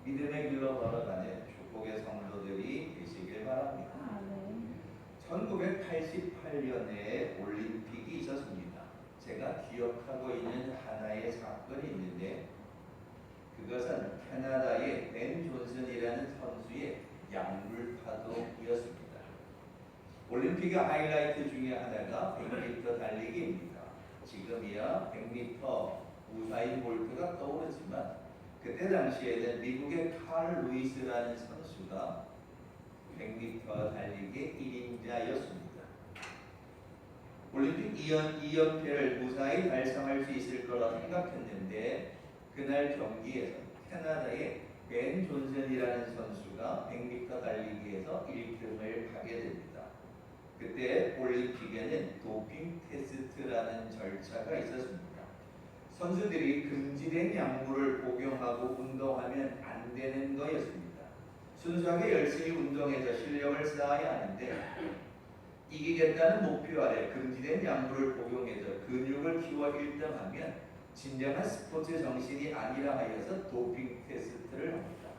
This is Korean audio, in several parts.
믿음의 길로 걸어가는 축복의 성도들이 되시길 바랍니다. 1988년에 올림픽이 있었습니다. 제가 기억하고 있는 하나의 사건이 있는데 그것은 캐나다의 벤 존슨이라는 선수의 양물파도였습니다. 올림픽의 하이라이트 중에 하나가 100m 달리기입니다. 지금이야 100m 우사인 볼트가 떠오르지만 그때 당시에는 미국의 칼 루이스라는 선수가 100m 달리기 1인자였습니다. 올림픽 2연패를 무사히 달성할 수 있을 거라 생각했는데 그날 경기에서 캐나다의 벤 존슨이라는 선수가 100m 달리기에서 1등을 하게 됩니다. 그때 올림픽에는 도핑 테스트라는 절차가 있었습니다. 선수들이 금지된 약물을 복용하고 운동하면 안 되는 거였습니다. 순수하게 열심히 운동해서 실력을 쌓아야 하는데 이기겠다는 목표 아래 금지된 약물을 복용해서 근육을 키워 1등하면 진정한 스포츠 정신이 아니라 하여서 도핑 테스트를 합니다.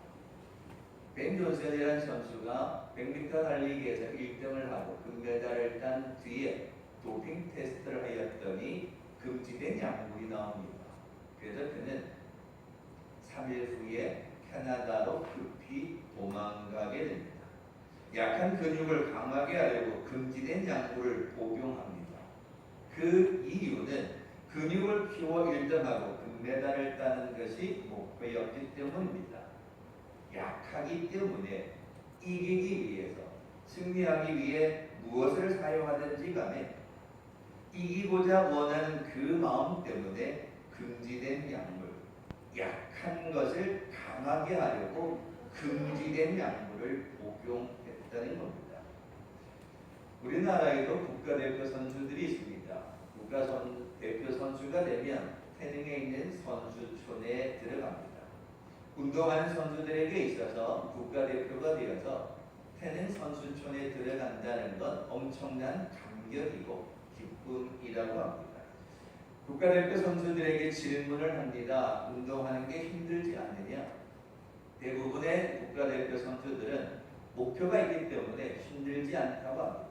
벤 존슨이라는 선수가 100m 달리기에서 1등을 하고 금메달을 딴 뒤에 도핑 테스트를 하였더니 금지된 약물이 나옵니다. 그래서 그는 3일 후에 캐나다로 급히 도망가게 됩니다. 약한 근육을 강하게 하려고 금지된 약물을 복용합니다. 그 이유는 근육을 키워 1등하고 금메달을 따는 것이 목표였기 때문입니다. 약하기 때문에 이기기 위해서 승리하기 위해 무엇을 사용하든지 간에 이기고자 원하는 그 마음 때문에 금지된 약물, 약한 것을 강하게 하려고 금지된 약물을 복용했다는 겁니다. 우리나라에도 국가대표 선수들이 있습니다. 국가대표 선수가 되면 태릉에 있는 선수촌에 들어갑니다. 운동하는 선수들에게 있어서 국가대표가 되어서 태릉 선수촌에 들어간다는 건 엄청난 감격이고 기쁨이라고 합니다. 국가대표 선수들에게 질문을 합니다. 운동하는 게 힘들지 않느냐? 대부분의 국가대표 선수들은 목표가 있기 때문에 힘들지 않다고 합니다.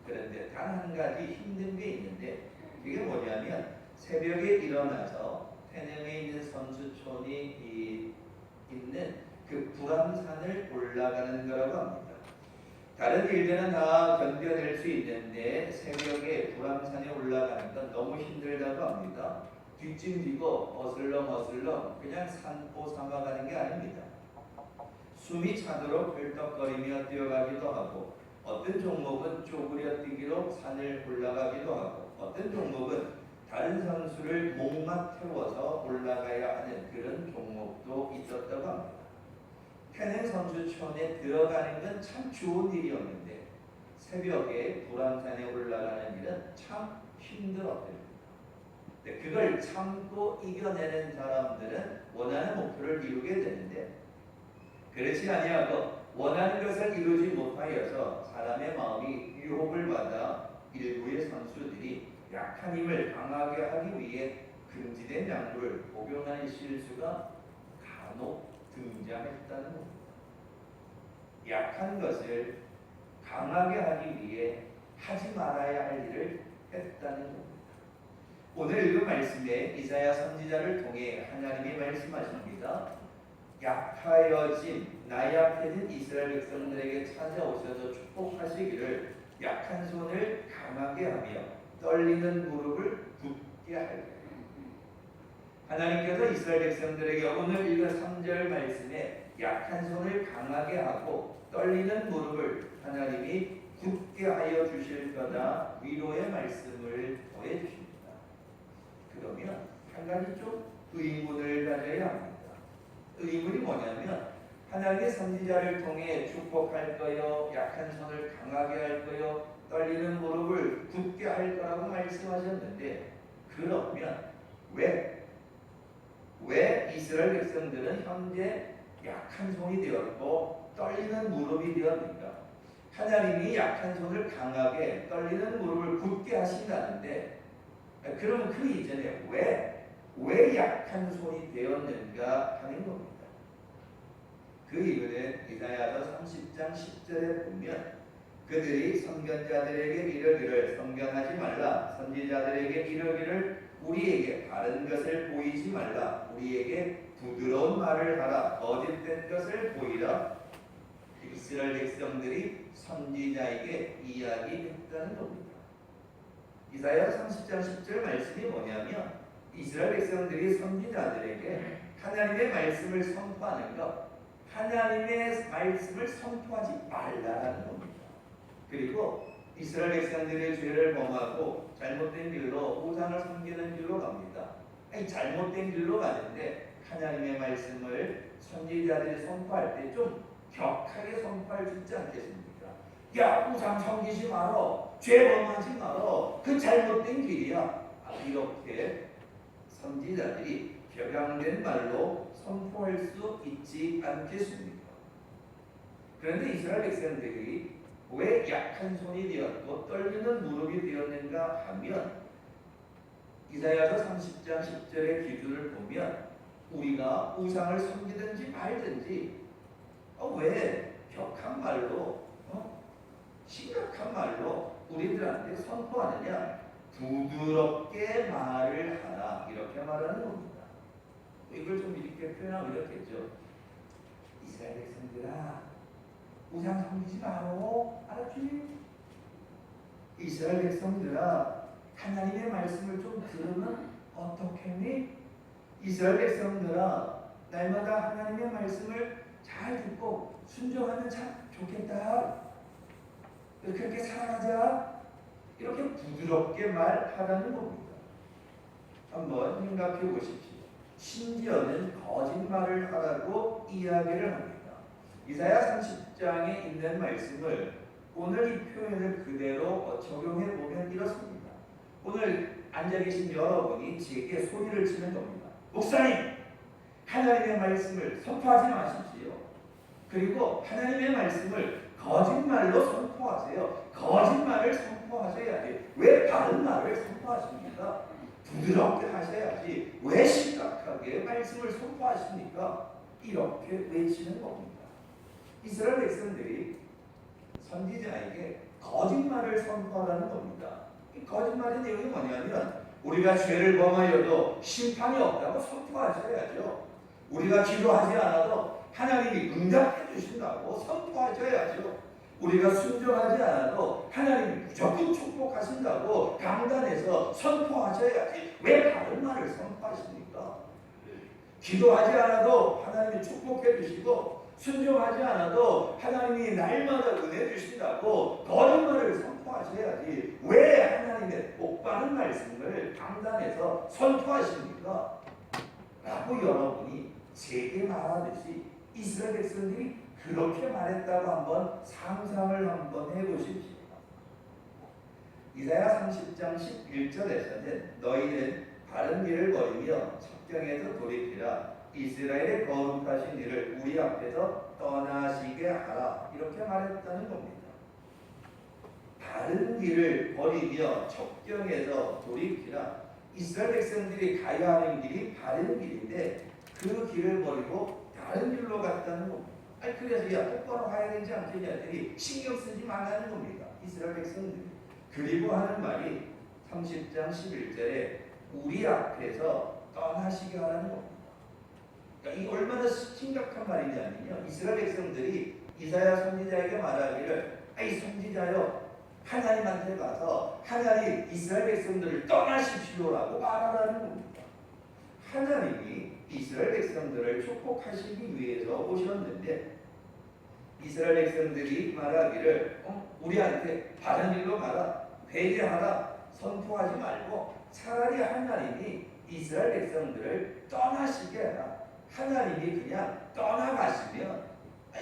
그런데 단 한 가지 힘든 게 있는데 그게 뭐냐면 새벽에 일어나서 태릉에 있는 선수촌이 있는 그 불암산을 올라가는 거라고 합니다. 다른 일들은 다 견뎌낼 수 있는데 새벽에 불암산에 올라가는 건 너무 힘들다고 합니다. 뒷짐지고 어슬렁어슬렁 그냥 산보 삼아가는 게 아닙니다. 숨이 차도록 헐떡거리며 뛰어가기도 하고 어떤 종목은 쪼그려 뛰기로 산을 올라가기도 하고 어떤 종목은 다른 선수를 목마 태워서 올라가야 하는 그런 종목도 있었다고 합니다. 태릉 선수촌에 들어가는 건 참 좋은 일이었는데 새벽에 불암산에 올라가는 일은 참 힘들었답니다. 그걸 참고 이겨내는 사람들은 원하는 목표를 이루게 되는데 그렇지 아니하고 원하는 것을 이루지 못하여서 사람의 마음이 유혹을 받아 일부의 선수들이 약한 힘을 강하게 하기 위해 금지된 약물을 복용하는 실수가 간혹 등장했다는 겁니다. 약한 것을 강하게 하기 위해 하지 말아야 할 일을 했다는 겁니다. 오늘 읽은 말씀에 이사야 선지자를 통해 하나님이 말씀하십니다. 약하여진 나약해진 이스라엘 백성들에게 찾아오셔서 축복하시기를 약한 손을 강하게 하며 떨리는 무릎을 굳게 하리라. 하나님께서 이스라엘 백성들에게 오늘 읽은 3절 말씀에 약한 손을 강하게 하고 떨리는 무릎을 하나님이 굳게 하여 주실 거다 위로의 말씀을 더해 주십니다. 그러면 한 가지 좀 의문을 가져야 합니다. 의문이 뭐냐면 하나님의 선지자를 통해 축복할 거요, 약한 손을 강하게 할 거요, 떨리는 무릎을 굳게 할 거라고 말씀하셨는데 그러면 왜 이스라엘 백성들은 현재 약한 손이 되었고 떨리는 무릎이 되었는가? 하나님이 약한 손을 강하게 떨리는 무릎을 굳게 하신다는데 그럼 그 이전에 왜 약한 손이 되었는가 하는 겁니다. 그 이유는 이사야서 30장 10절에 보면 그들이 선견자들에게 이르기를 선견하지 말라, 선지자들에게 이르기를 우리에게 바른 것을 보이지 말라, 우리에게 부드러운 말을 하라, 거짓된 것을 보이라. 이스라엘 백성들이 선지자에게 이야기했다는 겁니다. 이사야 30장 10절 말씀이 뭐냐면 이스라엘 백성들이 선지자들에게 하나님의 말씀을 선포하는 것, 하나님의 말씀을 선포하지 말라라는 겁니다. 그리고 이스라엘 백성들의 죄를 범하고 잘못된 길로 우상을 섬기는 길로 갑니다. 아니, 잘못된 길로 가는데 하나님의 말씀을 선지자들이 선포할 때 좀 격하게 선포할 수 있지 않겠습니까? 야, 우상 섬기지 말어, 죄 범하지 말어, 그 잘못된 길이야. 이렇게 선지자들이 격양된 말로 선포할 수 있지 않겠습니까? 그런데 이스라엘 백성들이 왜 약한 손이 되었고 떨리는 무릎이 되었는가 하면 이사야서 30장 10절의 기준을 보면 우리가 우상을 섬기든지 말든지 왜 격한 말로 심각한 말로 우리들한테 선포하느냐? 부드럽게 말을 하라, 이렇게 말하는 겁니다. 이걸 좀 이렇게 표현하면 이렇겠죠. 이스라엘 백성들아, 우상 섬기지 마라, 알았지? 이스라엘 백성들아, 하나님의 말씀을 좀 들으면 어떻겠니? 이스라엘 백성들아, 날마다 하나님의 말씀을 잘 듣고 순종하면 참 좋겠다. 그렇게 살아가자. 이렇게 부드럽게 말하라는 겁니다. 한번 생각해 보십시오. 심지어는 거짓말을 하라고 이야기를 합니다. 이사야 30장에 있는 말씀을 오늘 이 표현을 그대로 적용해 보면 이렇습니다. 오늘 앉아 계신 여러분이 제게 소리를 치는 겁니다. 목사님, 하나님의 말씀을 선포하지 마십시오. 그리고 하나님의 말씀을 거짓말로 선포하세요. 거짓말을 선포하셔야지. 왜 바른 말을 선포하십니까? 부드럽게 하셔야지. 왜 심각하게 말씀을 선포하십니까? 이렇게 외치는 겁니다. 이스라엘 백성들이 선지자에게 거짓말을 선포하라는 겁니다. 이 거짓말의 내용이 뭐냐면 우리가 죄를 범하여도 심판이 없다고 선포하셔야죠. 우리가 기도하지 않아도 하나님이 응답해 주신다고 선포하셔야죠. 우리가 순종하지 않아도 하나님이 무조건 축복하신다고 강단에서 선포하셔야지. 왜 다른 말을 선포하십니까? 기도하지 않아도 하나님이 축복해 주시고 순종하지 않아도 하나님이 날마다 은혜 주신다고 거짓말을 선포하셔야지. 왜 하나님의 복받은 말씀을 강단에서 선포하십니까? 라고 여러분이 제게 말하듯이 이스라엘 백성들이 그렇게 말했다고 한번 상상을 한번 해보십시오. 이사야 30장 11절에서는 너희는 바른 길을 버리며 첩경에서 돌이키라, 이스라엘의 거룩하신 일을 우리 앞에서 떠나시게 하라, 이렇게 말했다는 겁니다. 바른 길을 버리며 첩경에서 돌이키라. 이스라엘 백성들이 가야 하는 길이 바른 길인데 그 길을 버리고 다른 길로 갔다는 겁니다. 그래서 야, 똑바로 가야 되지 않겠냐 했더니 신경 쓰지 말라는 겁니다. 이스라엘 백성들이. 그리고 하는 말이 30장 11절에 우리 앞에서 떠나시게 하라는 겁니다. 그러니까 이 얼마나 심각한 말이냐면요, 이스라엘 백성들이 이사야 선지자에게 말하기를 이 선지자여, 하나님한테 가서 하나님 이스라엘 백성들을 떠나십시오라고 말하라는 겁니다. 하나님이 이스라엘 백성들을 축복하시기 위해서 오셨는데 이스라엘 백성들이 말하기를 우리한테 바른 길로 가라, 회개하라 선포하지 말고 차라리 하나님이 이스라엘 백성들을 떠나시게 해라. 하나님이 그냥 떠나가시면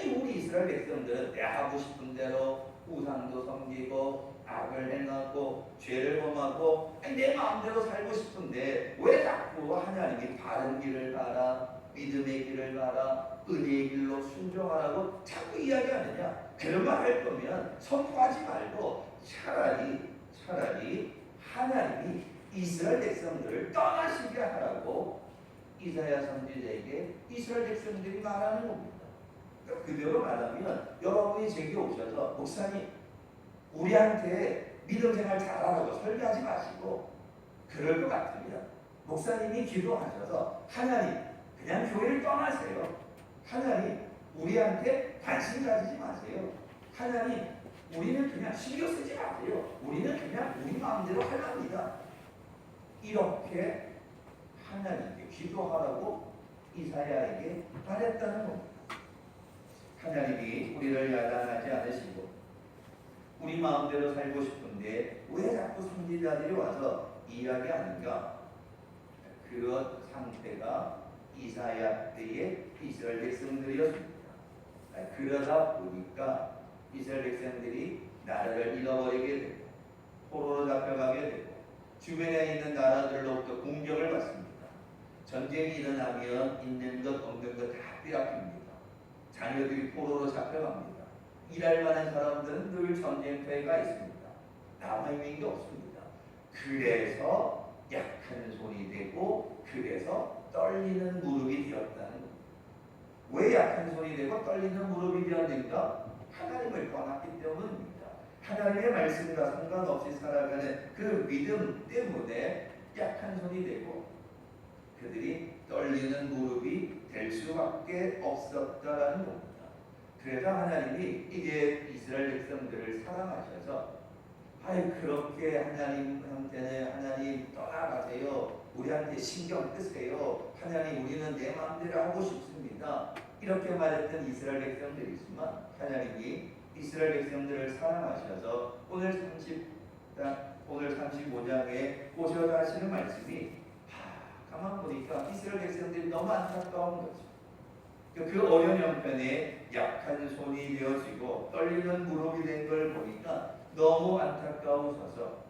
우리 이스라엘 백성들은 내 하고 싶은 대로 우상도 섬기고 악을 행하고 죄를 범하고 내 마음대로 살고 싶은데 왜 자꾸 하나님이 바른 길을 가라, 믿음의 길을 가라, 은혜의 길로 순종하라고 자꾸 이야기하느냐? 그런 말 할 거면 선포하지 말고 차라리 하나님이 이스라엘 백성들을 떠나시게 하라고 이사야 선지자에게 이스라엘 백성들이 말하는 겁니다. 그대로 말하면 여러분이 제게 오셔서 목사님 우리한테 믿음 생활 잘하라고 설교하지 마시고 그럴 것 같으면 목사님이 기도하셔서 하나님 그냥 교회를 떠나세요. 하나님 우리한테 관심 가지지 마세요. 하나님 우리는 그냥 신경 쓰지 마세요. 우리는 그냥 우리 마음대로 하랍니다. 이렇게 하나님께 기도하라고 이사야에게 말했다는 겁니다. 하나님이 우리를 야단하지 않으시고 우리 마음대로 살고 싶은데 왜 자꾸 선지자들이 와서 이야기하는가? 그런 상태가 이사야 때의 이스라엘 백성들이었습니다. 그러다 보니까 이스라엘 백성들이 나라를 잃어버리게 되고 포로로 잡혀가게 되고 주변에 있는 나라들로부터 공격을 받습니다. 전쟁이 일어나면 있는 것 없는 것 다 빼앗깁니다. 자녀들이 포로로 잡혀갑니다. 일할 만한 사람들은 늘 전쟁터에 가 있습니다. 남아있는 게 없습니다. 그래서 약한 손이 되고 그래서 떨리는 무릎이 되었다는 겁니다. 왜 약한 손이 되고 떨리는 무릎이 되었는가? 하나님을 떠났기 때문입니다. 하나님의 말씀과 상관없이 살아가는 그 믿음 때문에 약한 손이 되고 그들이 떨리는 무릎이 될 수밖에 없었다라는 겁니다. 그래서 하나님이 이제 이스라엘 백성들을 사랑하셔서 아이 그렇게 하나님한테는 하나님 떠나가세요. 우리한테 신경 끄세요. 하나님 우리는 내 마음대로 하고 싶습니다. 이렇게 말했던 이스라엘 백성들이 있지만 하나님이 이스라엘 백성들을 사랑하셔서 오늘 35장에 오셔서 하시는 말씀이 가만 보니까 이스라엘 백성들이 너무 안타까운 거죠. 그 어려운 형편에 약한 손이 되어지고 떨리는 무릎이 된 걸 보니까 너무 안타까우셔서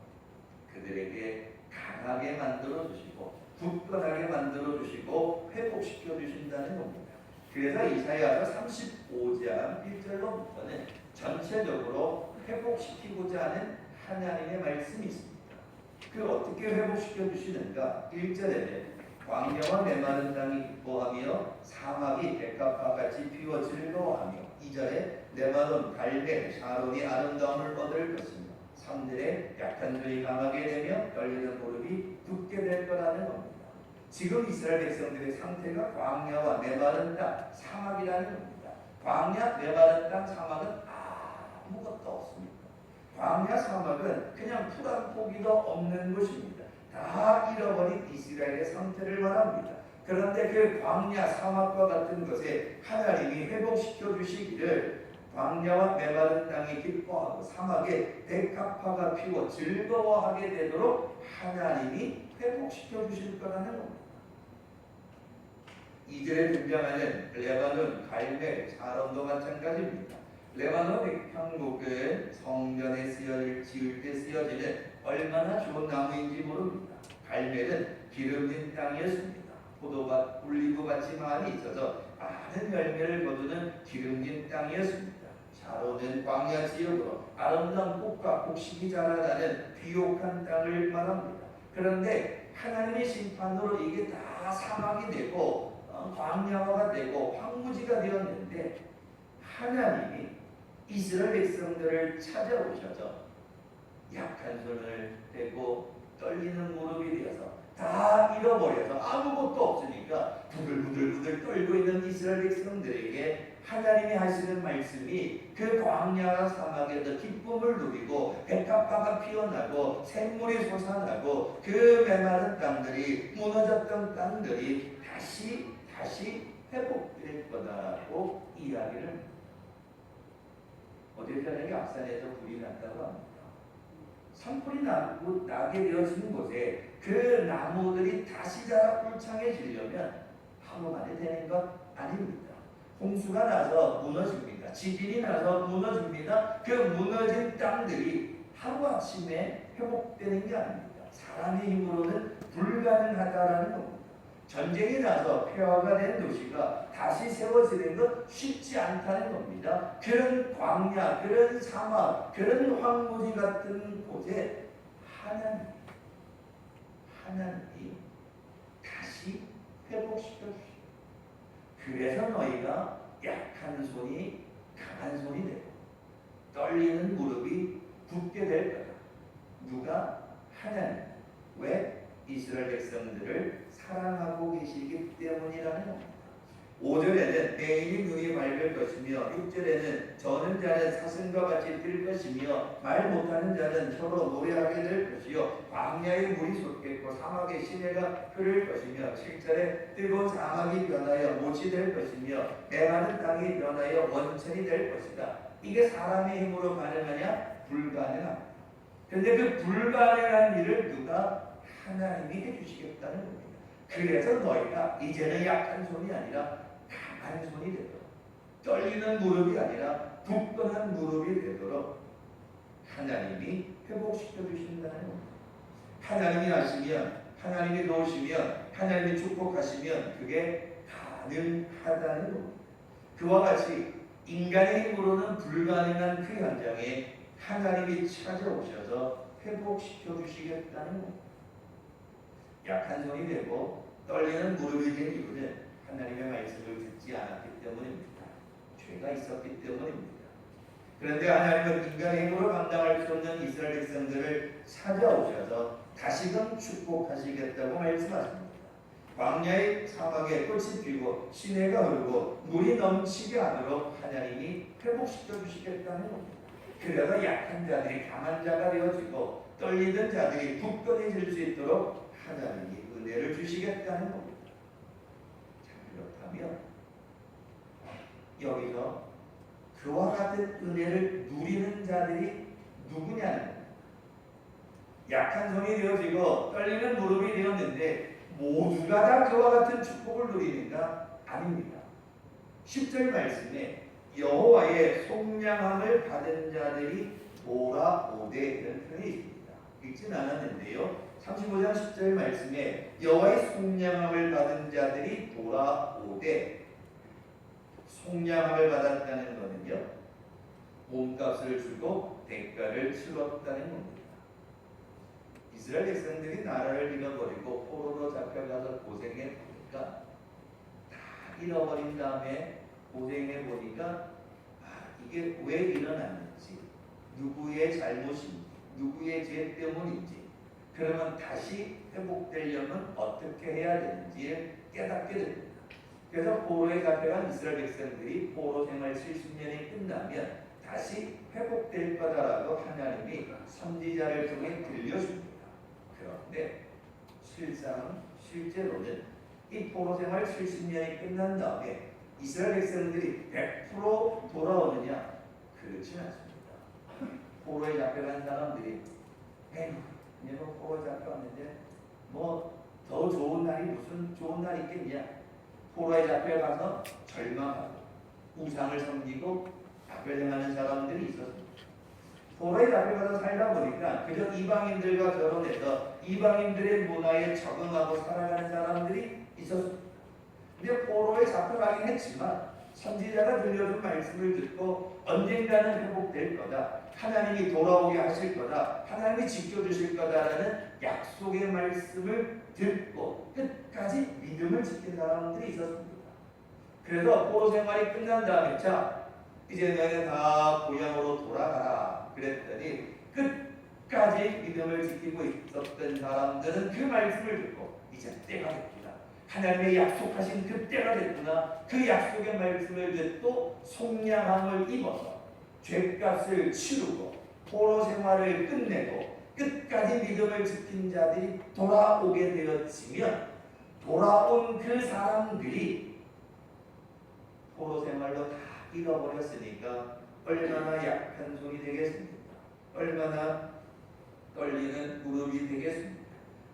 그들에게 강하게 만들어주시고 굳건하게 만들어주시고 회복시켜 주신다는 겁니다. 그래서 이사야서 35장 1절로부터는 전체적으로 회복시키고자 하는 하나님의 말씀이 있습니다. 그 어떻게 회복시켜 주시는가? 1절에는 광야와 메마른 땅이 기뻐하며 사막이 백합화 같이 피워 즐거워하며 2절에 레바논, 갈멜, 샤론이 아름다움을 얻을 것이며 3절에 약한 손이 강하게 되며 떨리는 무릎이 굳게 될 거라는 겁니다. 지금 이스라엘 백성들의 상태가 광야와 메마른 땅, 사막이라는 겁니다. 광야, 메마른 땅, 사막은 아무것도 없습니다. 광야, 사막은 그냥 풀 한 포기도 없는 곳입니다. 다 잃어버린 이스라엘의 상태를 말합니다. 그런데 그 광야, 사막과 같은 것에 하나님이 회복시켜 주시기를 광야와 메마른 땅이 기뻐하고 사막에 백합화가 피고 즐거워하게 되도록 하나님이 회복시켜 주실 거라는 겁니다. 2절에 등장하는 레바논, 갈멜, 샤론도 마찬가지입니다. 레바논 백향목은 성전에 지을 때 쓰여지는 얼마나 좋은 나무인지 모릅니다. 갈멜은 기름진 땅이었습니다. 포도밭, 올리브밭이 많이 있어서 많은 열매를 거두는 기름진 땅이었습니다. 샤론은 광야 지역으로 아름다운 꽃과 곡식이 자라나는 비옥한 땅을 말합니다. 그런데 하나님의 심판으로 이게 다 사막이 되고 광야화가 되고 황무지가 되었는데 하나님이 이스라엘 백성들을 찾아오셔서 약한 손을 대고 떨리는 무릎이 되어서 다 잃어버려서 아무것도 없으니까 부들부들 떨고 있는 이스라엘 백성들에게 하나님이 하시는 말씀이 그 광야와 사막에서 기쁨을 누리고 백합화가 피어나고 샘물이 솟아나고 그 메마른 땅들이 무너졌던 땅들이 다시 회복될 거다라고 이야기를 합니다. 어제 저녁에 앞산에서 불이 났다고 합니다. 산불이 나게 되어진 곳에 그 나무들이 다시 자라 울창해지려면 하루 만에 되는 것 아닙니다. 홍수가 나서 무너집니다. 지진이 나서 무너집니다. 그 무너진 땅들이 하루아침에 회복되는 게 아닙니다. 사람의 힘으로는 불가능하다라는 겁니다. 전쟁이 나서 폐허가 된 도시가 다시 세워지는 것 쉽지 않다는 겁니다. 그런 광야, 그런 사막, 그런 황무지 같은 곳에 하나님이 다시 회복시켜 주시고 그래서 너희가 약한 손이 강한 손이 되고 떨리는 무릎이 굳게 될 거다. 누가? 하나님. 왜? 이스라엘 백성들을 사랑하고 계시기 때문이라는 겁니다. 5절에는 매인이 눈이 밝을 것이며 6절에는 저는 자는 사슴과 같이 뛸 것이며 말 못하는 자는 서로 노래하게 될 것이요 광야의 물이 솟겠고 사막의 시내가 흐를 것이며 7절에 뜨거운 사막이 변하여 못이 될 것이며 메마른 땅이 변하여 원천이 될 것이다. 이게 사람의 힘으로 가능하냐? 불가능합니다. 그런데 그 불가능한 일을 누가? 하나님이 해주시겠다는 겁니다. 그래서 너희가 이제는 약한 손이 아니라 강한 손이 되도록, 떨리는 무릎이 아니라 굳건한 무릎이 되도록 하나님이 회복시켜 주신다는 겁니다. 하나님이 하시면, 하나님이 도우시면, 하나님이 축복하시면 그게 가능하다는 겁니다. 그와 같이 인간의 힘으로는 불가능한 그 현장에 하나님이 찾아오셔서 회복시켜 주시겠다는 겁니다. 약한 손이 되고 떨리는 무릎이 된 이유는 하나님의 말씀을 듣지 않았기 때문입니다. 죄가 있었기 때문입니다. 그런데 하나님은 인간의 힘으로 감당할 수 없는 이스라엘 백성들을 찾아오셔서 다시금 축복하시겠다고 말씀하십니다. 광야의 사막에 꽃이 피고 시내가 흐르고 물이 넘치게 하도록 하나님이 회복시켜 주시겠다는 겁니다. 그래서 약한 자들이 강한 자가 되어지고 떨리던 자들이 굳건해질 수 있도록 하나님이 은혜를 주시겠다는 겁니다. 자, 그렇다면 여기서 그와 같은 은혜를 누리는 자들이 누구냐는 겁니다. 약한 손이 되어지고 떨리는 무릎이 되었는데 모두가 다 그와 같은 축복을 누리는가? 아닙니다. 10절 말씀에 여호와의 속량함을 받은 자들이 돌아오되 이런 표현이 있습니다. 읽진 않았는데요. 35장 10절 말씀에 여호와의 속량함을 받은 자들이 돌아오되, 속량함을 받았다는 것은요, 몸값을 주고 대가를 치렀다는 겁니다. 이스라엘 백성들이 나라를 잃어버리고 포로로 잡혀가서 고생해 보니까, 다 잃어버린 다음에 고생해 보니까 이게 왜 일어났는지, 누구의 잘못인지, 누구의 죄 때문인지, 그러면 다시 회복되려면 어떻게 해야 되는지 깨닫게 됩니다. 그래서 포로에 잡혀간 이스라엘 백성들이 포로 생활 70년이 끝나면 다시 회복될 거다라고 하나님이 선지자를 통해 들려줍니다. 그런데 실제로는 이 포로 생활 70년이 끝난 다음에 이스라엘 백성들이 100% 돌아오느냐? 그렇지 않습니다. 포로에 잡혀간 사람들이 내가 포로에 잡혀왔는데 뭐 더 좋은 날이 무슨 좋은 날이 있겠냐? 포로에 잡혀가서 절망하고 우상을 섬기고 앞을 향하는 사람들이 있었습니다. 포로에 잡혀가서 살다 보니까 그저 이방인들과 결혼해서 이방인들의 문화에 적응하고 살아가는 사람들이 있었습니다. 근데 포로에 잡혀가긴 했지만 선지자가 들려준 말씀을 듣고 언젠가는 회복될 거다, 하나님이 돌아오게 하실 거다, 하나님이 지켜주실 거다라는 약속의 말씀을 듣고 끝까지 믿음을 지킨 사람들이 있었습니다. 그래서 포로 생활이 끝난 다음에 자 이제 너희는 다 고향으로 돌아가라 그랬더니 끝까지 믿음을 지키고 있었던 사람들은 그 말씀을 듣고 이제 때가 됐구나, 하나님의 약속하신 그 때가 됐구나, 그 약속의 말씀을 듣고 속량함을 입어서 죄값을 치르고 포로 생활을 끝내고 끝까지 믿음을 지킨 자들이 돌아오게 되었으면, 돌아온 그 사람들이 포로 생활로 다 잃어버렸으니까 얼마나 약한 손이 되겠습니까? 얼마나 떨리는 무릎이 되겠습니까?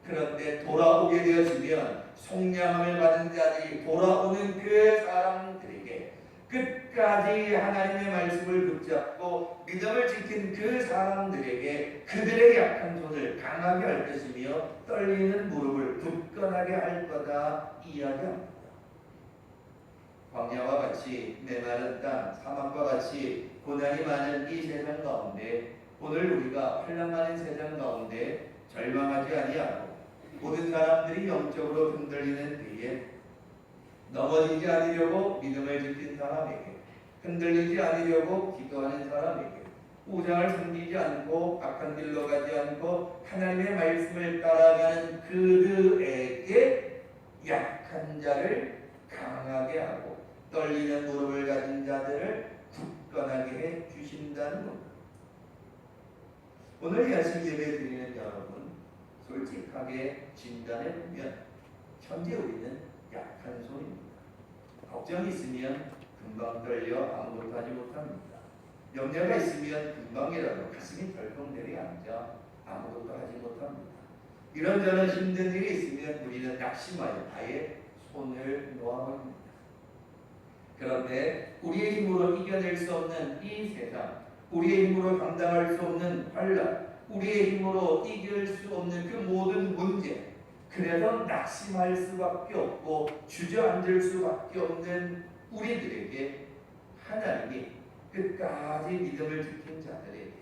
그런데 돌아오게 되었으면 속량함을 받은 자들이 돌아오는 그 사람들에게 끝까지 하나님의 말씀을 붙잡고 믿음을 지킨 그 사람들에게 그들의 약한 손을 강하게 할 것이며 떨리는 무릎을 굳건하게 할 거다 이야기합니다. 광야와 같이 메마른 땅, 사막과 같이 고난이 많은 이 세상 가운데 오늘 우리가 환난많은 세상 가운데 절망하지 아니하고 모든 사람들이 영적으로 흔들리는 때에 넘어지지 않으려고 믿음을 지킨 사람에게, 흔들리지 않으려고 기도하는 사람에게, 우상을 섬기지 않고 악한 길로 가지 않고 하나님의 말씀을 따라가는 그들에게 약한 자를 강하게 하고 떨리는 무릎을 가진 자들을 굳건하게 해 주신다는 겁니다. 오늘 이 아침 예배 드리는 여러분, 솔직하게 진단해 보면 현재 우리는 약한 손입니다. 걱정이 있으면 금방 떨려 아무것도 하지 못합니다. 염려가 있으면 금방이라도 가슴이 덜컥 내려앉아 아무것도 하지 못합니다. 이런저런 힘든 일이 있으면 우리는 낙심하여 아예 손을 놓아버립니다. 그런데 우리의 힘으로 이겨낼 수 없는 이 세상, 우리의 힘으로 감당할 수 없는 환난, 우리의 힘으로 이길 수 없는 그 모든 문제, 그래서 낙심할 수밖에 없고 주저앉을 수밖에 없는 우리들에게 하나님이 끝까지 믿음을 지킨 자들에게,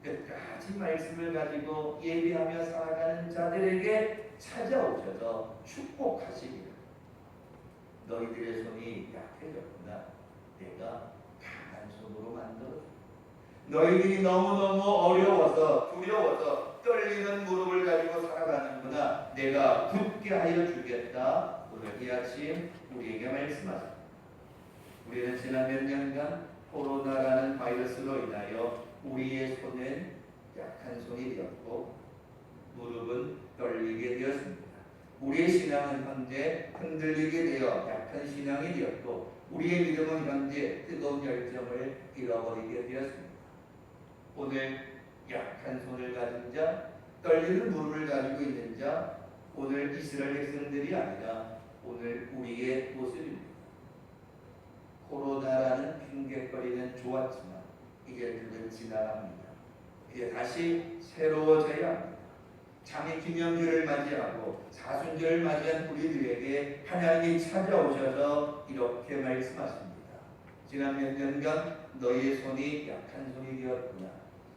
끝까지 말씀을 가지고 예배하며 살아가는 자들에게 찾아오셔서 축복하시기를, 너희들의 손이 약해졌구나, 내가 강한 손으로 만들어줘. 너희들이 너무너무 어려워서 두려워서 떨리는 무릎을 가지고 살아가는구나, 내가 굳게 하여 주겠다. 오늘 이 아침 우리에게 말씀하십니다. 우리는 지난 몇 년간 코로나라는 바이러스로 인하여 우리의 손은 약한 손이 되었고 무릎은 떨리게 되었습니다. 우리의 신앙은 현재 흔들리게 되어 약한 신앙이 되었고 우리의 믿음은 현재 뜨거운 열정을 잃어버리게 되었습니다. 오늘 약한 손을 가진 자, 떨리는 무릎을 가지고 있는 자, 오늘 이스라엘 백성들이 아니라 오늘 우리의 모습입니다. 코로나라는 핑계거리는 좋았지만 이제 그는 지나갑니다. 이제 다시 새로워져야 합니다. 장애 기념절을 맞이하고 사순절을 맞이한 우리들에게 하나님이 찾아오셔서 이렇게 말씀하십니다. 지난 몇 년간 너희의 손이 약한 손이 되었구나.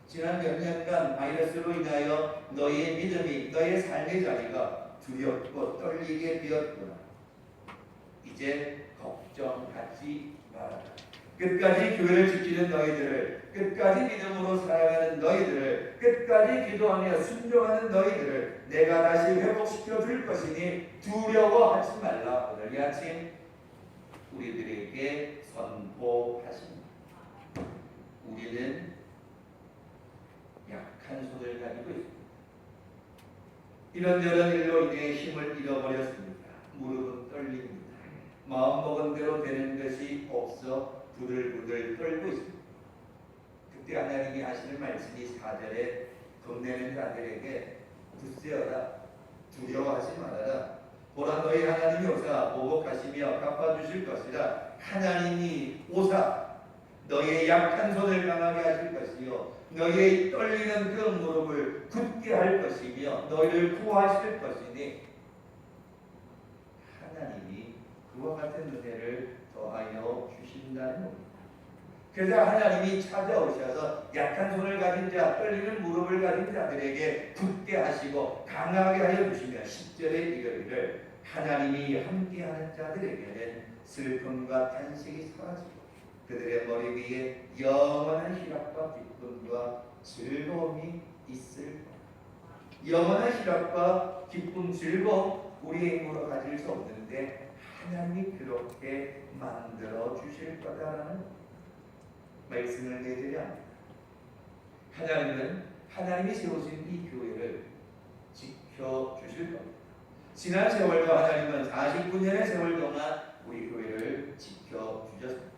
지난 몇 년간 바이러스로 인하여 너희의 믿음이, 너희의 삶의 자리가 두렵고 떨리게 되었구나. 이제 걱정하지 말아라. 끝까지 교회를 지키는 너희들을, 끝까지 믿음으로 살아가는 너희들을, 끝까지 기도하며 순종하는 너희들을 내가 다시 회복시켜 줄 것이니 두려워하지 말라. 오늘 이 아침 우리들에게 선포하십니다. 우리는 약한 손을 가지고 있습니다. 이런저런 일로 인해 힘을 잃어버렸습니다. 무릎은 떨립니다. 마음먹은 대로 되는 것이 없어 부들부들 떨고 있습니다. 그때 하나님이 하시는 말씀이 4절에 겁내는 자들에게 굳세어라, 두려워하지 말아라. 보라, 너희 하나님이 오사 보복하시며 갚아주실 것이라. 하나님이 오사 너희의 약한 손을 강하게 하실 것이요 너희의 떨리는 그 무릎을 굳게 할 것이며 너희를 구하실 것이니 하나님이 그와 같은 은혜를 더하여 주신다는 겁니다. 그래서 하나님이 찾아오셔서 약한 손을 가진 자, 떨리는 무릎을 가진 자들에게 굳게 하시고 강하게 하여 주시며 10절에 이르기를 하나님이 함께하는 자들에게는 슬픔과 탄식이 사라지고 그들의 머리 위에 영원한 희락과 기쁨과 즐거움이 있을 것이다. 영원한 희락과 기쁨, 즐거움 우리의 힘으로 가질 수 없는데 하나님이 그렇게 만들어 주실 거다라는 말씀을 내드려야 합니다. 하나님은 하나님이 세우신 이 교회를 지켜주실 겁니다. 지난 세월도 하나님은 49년의 세월 동안 우리 교회를 지켜주셨습니다.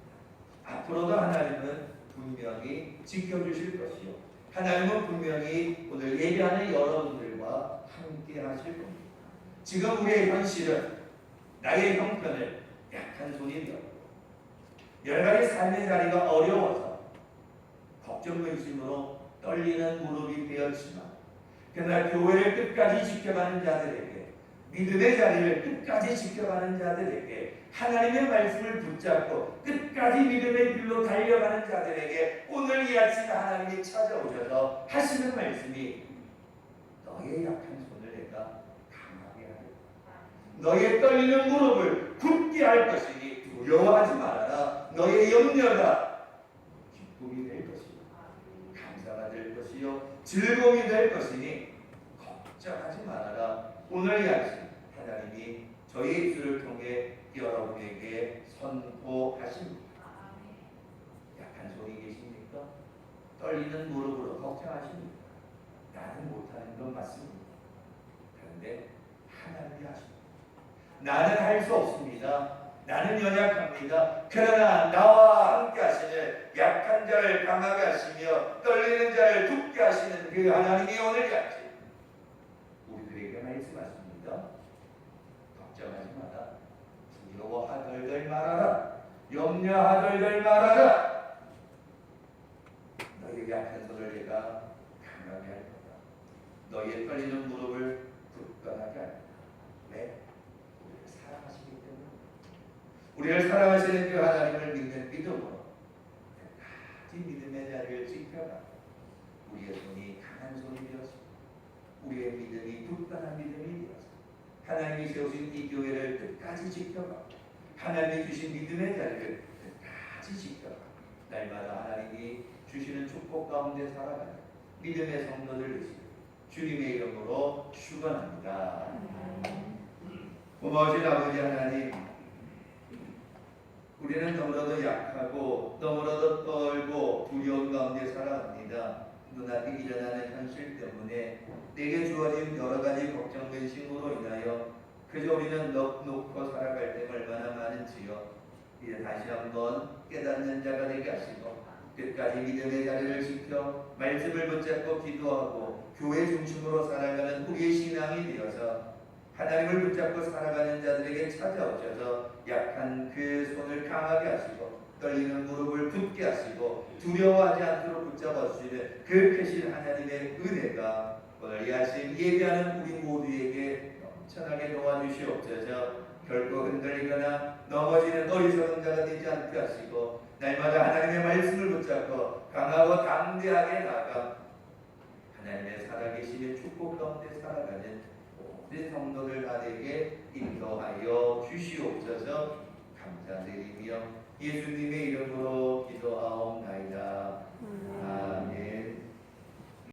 앞으로도 하나님은 분명히 지켜주실 것이요 하나님은 분명히 오늘 예배하는 여러분들과 함께 하실 겁니다. 지금 우리의 현실은 나의 형편을 약한 손이 되었고 여러 가지 삶의 자리가 어려워서 걱정 근심으로 떨리는 무릎이 되었지만 그러나 교회를 끝까지 지켜가는 자들에게 믿음의 자리를 끝까지 지켜가는 자들에게 하나님의 말씀을 붙잡고 끝까지 믿음의 길로 달려가는 자들에게 오늘 이 아침에 하나님이 찾아오셔서 하시는 말씀이 너의 약한 손을 내가 강하게 하리라. 너의 떨리는 무릎을 굳게 할 것이니 두려워하지 말아라. 너의 염려가 기쁨이 될 것이요 감사가 될 것이요 즐거움이 될 것이니 걱정하지 말아라. 오늘 이 아침 하나님이 저희 입술을 통해 여러분에게 선포하십니다. 약한 손이 계십니까? 떨리는 무릎으로 걱정하십니까? 나는 못하는 건 맞습니다. 그런데 하나님이 하십니다. 나는 할 수 없습니다. 나는 연약합니다. 그러나 나와 함께 하시는 약한 자를 강하게 하시며 떨리는 자를 굳게 하시는 그 하나님이 오늘 이 아침 우리들에게 말씀하십니다. 걱정하지 마라. 두려워하덜덜 말아라. 염려하덜덜 말아라. 너희 약한 손을 내가 강하게 할 거다. 너희의 떨리는 무릎을 굳건하게 할 거다. 왜? 우리를 사랑하시기 때문에. 우리를 사랑하시는 그 하나님을 믿는 믿음으로 끝까지 믿음의 자리를 지켜가 우리의 손이 강한 손이 되었습니다. 우리의 믿음이 굳건한 믿음이 되었습니다. 하나님이 세우신 이 교회를 끝까지 지켜가 하나님이 주신 믿음의 자리를 끝까지 지켜가 날마다 하나님이 주시는 축복 가운데 살아가는 믿음의 성도들 되시고 주님의 이름으로 축원합니다. 고마우신 아버지 하나님, 우리는 너무나도 약하고 너무나도 떨고 두려운 가운데 살아갑니다. 눈앞에 일어나는 현실 때문에 내게 주어진 여러 가지 걱정 근심으로 인하여 그저 우리는 넋놓고 살아갈 때 얼마나 많은지요. 이제 다시 한번 깨닫는 자가 되게 하시고 끝까지 믿음의 자리를 지켜 말씀을 붙잡고 기도하고 교회 중심으로 살아가는 우리의 신앙이 되어서 하나님을 붙잡고 살아가는 자들에게 찾아오셔서 약한 그 손을 강하게 하시고 떨리는 무릎을 굳게 하시고 두려워하지 않도록 붙잡아 주시는 그 크신 하나님의 은혜가 오늘 이 아침 예배하는 우리 모두에게 넘쳐나게 도와주시옵소서. 결코 흔들리거나 넘어지는 어리석은 자가 되지 않게 하시고 날마다 하나님의 말씀을 붙잡고 강하고 담대하게 나아가 하나님의 살아계심의 축복 가운데 살아가는 모든 성도들 다에게 인도하여 주시옵소서. 감사드리며 예수님의 이름으로 기도